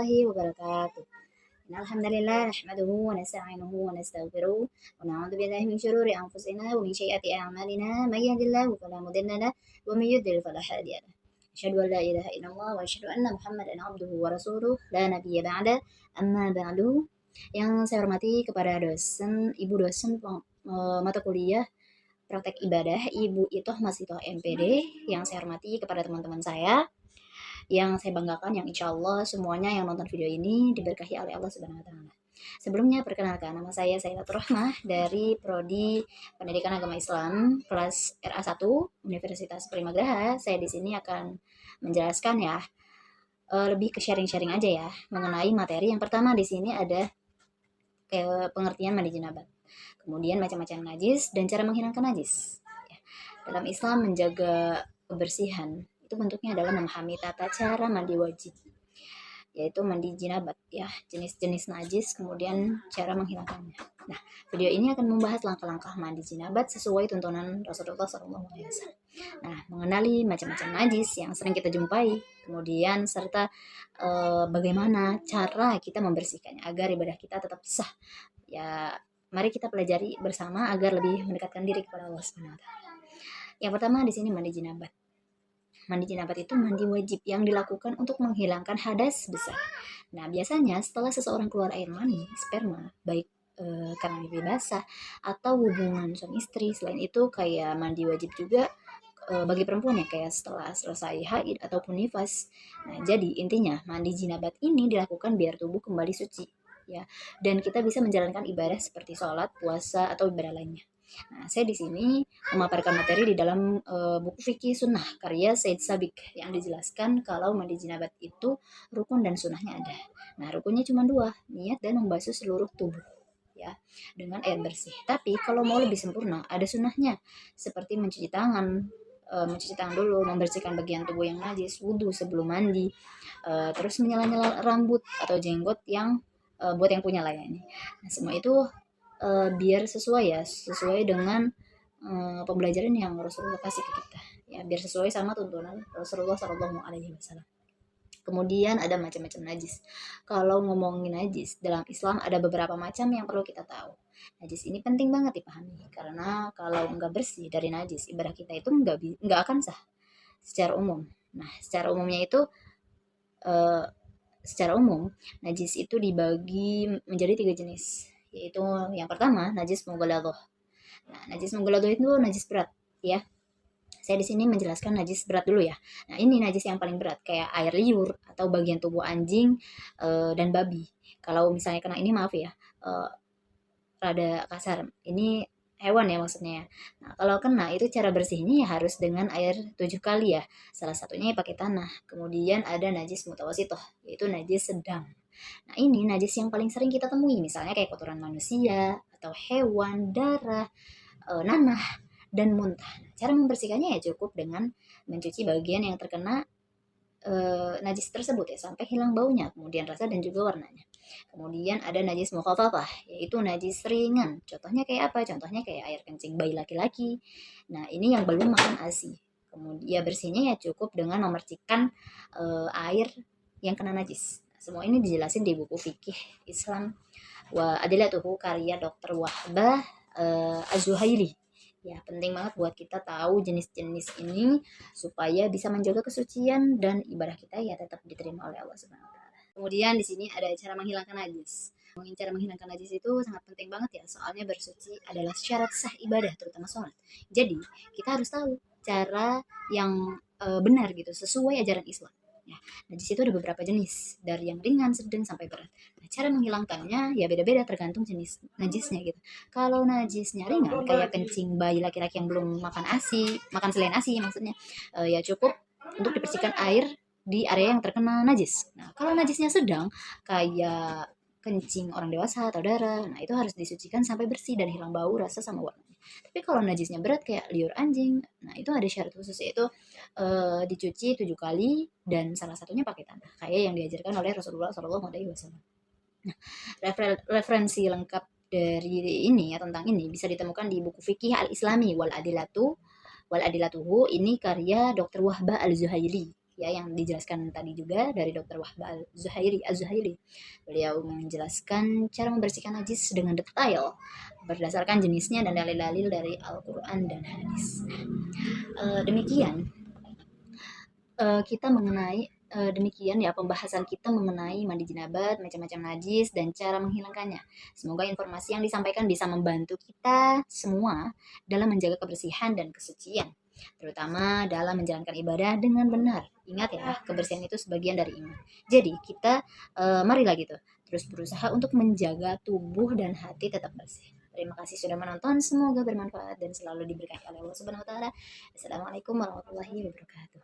warahmatullahi wabarakatuh. Alhamdulillah nahmaduhu wa nasta'inuhu wa nastaghfiruh wa na'udzu billahi min syururi anfusina wa min sayyiati a'malina may yahdihillahu fala mudilla lahu wa may yudlil fala hadiya lahu. Asyhadu an la ilaha illallah wa asyhadu anna Muhammadan abduhu wa rasuluh la nabiyya ba'da. Amma ba'du. Yang saya hormati kepada dosen, Ibu dosen mata kuliah praktek ibadah Ibu Itoh Masitoh MPD, yang saya hormati kepada teman-teman saya yang saya banggakan, yang insya Allah semuanya yang nonton video ini diberkahi oleh Allah Subhanahu Wa Taala. Sebelumnya perkenalkan, nama saya Sayyidatul Rahmah dari Prodi Pendidikan Agama Islam kelas RA1 Universitas Primagraha. Saya di sini akan menjelaskan ya, lebih ke sharing-sharing aja ya mengenai materi. Yang pertama di sini ada pengertian mandi jinabat, kemudian macam-macam najis dan cara menghilangkan najis. Dalam Islam menjaga kebersihan itu bentuknya adalah memahami tata cara mandi wajib, yaitu mandi jinabat ya, jenis-jenis najis, kemudian cara menghilangkannya. Nah, video ini akan membahas langkah-langkah mandi jinabat sesuai tuntunan Rasulullah SAW. Nah, mengenali macam-macam najis yang sering kita jumpai, kemudian serta bagaimana cara kita membersihkannya agar ibadah kita tetap sah. Ya, mari kita pelajari bersama agar lebih mendekatkan diri kepada Allah SWT. Yang pertama di sini mandi jinabat. Mandi jinabat itu mandi wajib yang dilakukan untuk menghilangkan hadas besar. Nah, biasanya setelah seseorang keluar air mani, sperma, baik karena mimpi basah atau hubungan suami istri. Selain itu kayak mandi wajib juga bagi perempuan ya, kayak setelah selesai haid ataupun nifas. Nah, jadi intinya mandi jinabat ini dilakukan biar tubuh kembali suci ya, dan kita bisa menjalankan ibadah seperti sholat, puasa atau ibadah lainnya. Nah, saya di sini memaparkan materi di dalam buku fikih sunnah karya Said Sabiq yang dijelaskan kalau mandi jinabat itu rukun dan sunnahnya ada. Nah, rukunnya cuma 2, niat dan membasuh seluruh tubuh ya dengan air bersih. Tapi kalau mau lebih sempurna ada sunnahnya seperti mencuci tangan dulu, membersihkan bagian tubuh yang najis, wudhu sebelum mandi, terus menyela-nyela rambut atau jenggot yang buat yang punya lah ya ini. Nah, semua itu biar sesuai dengan pembelajaran yang Rasulullah kasih ke kita ya, biar sesuai sama tuntunan Rasulullah SAW. Kemudian ada macam-macam najis. Kalau ngomongin najis dalam Islam ada beberapa macam yang perlu kita tahu. Najis ini penting banget dipahami karena kalau nggak bersih dari najis, ibadah kita itu nggak akan sah secara umum. Nah, secara umumnya itu secara umum najis itu dibagi menjadi 3 jenis, yaitu yang pertama najis mughaladhah. Nah, najis mughaladhah itu najis berat ya. Saya di sini menjelaskan najis berat dulu ya. Nah, ini najis yang paling berat kayak air liur atau bagian tubuh anjing dan babi. Kalau misalnya kena ini maaf ya, rada kasar. Ini hewan ya maksudnya. Nah, kalau kena itu cara bersihnya ya harus dengan air 7 kali ya. Salah satunya pakai tanah. Kemudian ada najis mutawasitoh, yaitu najis sedang. Nah, ini najis yang paling sering kita temui, misalnya kayak kotoran manusia atau hewan, darah, nanah, dan muntah. Cara membersihkannya ya cukup dengan mencuci bagian yang terkena najis tersebut ya sampai hilang baunya, kemudian rasa dan juga warnanya. Kemudian ada najis mukhafafah, yaitu najis ringan. Contohnya kayak apa? Contohnya kayak air kencing bayi laki-laki. Nah, ini yang belum makan ASI. Kemudian ya bersihnya ya cukup dengan memercikan air yang kena najis. Semua ini dijelasin di buku fikih Islam wa adilatuhu karya Dr. Wahbah Az-Zuhaili. Ya, penting banget buat kita tahu jenis-jenis ini supaya bisa menjaga kesucian dan ibadah kita ya tetap diterima oleh Allah Subhanahu wa taala. Kemudian di sini ada cara menghilangkan najis. Cara menghilangkan najis itu sangat penting banget ya, soalnya bersuci adalah syarat sah ibadah terutama sholat. Jadi, kita harus tahu cara yang benar gitu sesuai ajaran Islam. Ya, najis itu ada beberapa jenis, dari yang ringan, sedang, sampai berat. Nah, cara menghilangkannya ya beda-beda tergantung jenis najisnya gitu. Kalau najisnya ringan, kayak kencing bayi laki-laki yang belum makan ASI, makan selain ASI maksudnya, ya cukup untuk dibersihkan air di area yang terkena najis. Nah, kalau najisnya sedang, kayak kencing orang dewasa atau darah, nah itu harus disucikan sampai bersih dan hilang bau, rasa, sama warnanya. Tapi kalau najisnya berat kayak liur anjing, nah itu ada syarat khusus, yaitu dicuci 7 kali dan salah satunya pakai tanah kayak yang diajarkan oleh Rasulullah SAW. Nah, referensi lengkap dari ini ya tentang ini bisa ditemukan di buku fikih Al-Islami wal Adilatuhu, ini karya Dr. Wahbah Al-Zuhaili. ya, yang dijelaskan tadi juga dari Dr. Wahbah Az-Zuhaili. Beliau menjelaskan cara membersihkan najis dengan detail berdasarkan jenisnya dan dalil-dalil dari Al-Quran dan hadis. Demikian kita mengenai demikian ya pembahasan kita mengenai mandi jenabat, macam-macam najis, dan cara menghilangkannya. Semoga informasi yang disampaikan bisa membantu kita semua dalam menjaga kebersihan dan kesucian, terutama dalam menjalankan ibadah dengan benar. Ingat ya, kebersihan itu sebagian dari iman. Jadi kita marilah gitu terus berusaha untuk menjaga tubuh dan hati tetap bersih. Terima kasih sudah menonton, semoga bermanfaat dan selalu diberkahi oleh Allah Subhanahu wa taala. Assalamualaikum warahmatullahi wabarakatuh.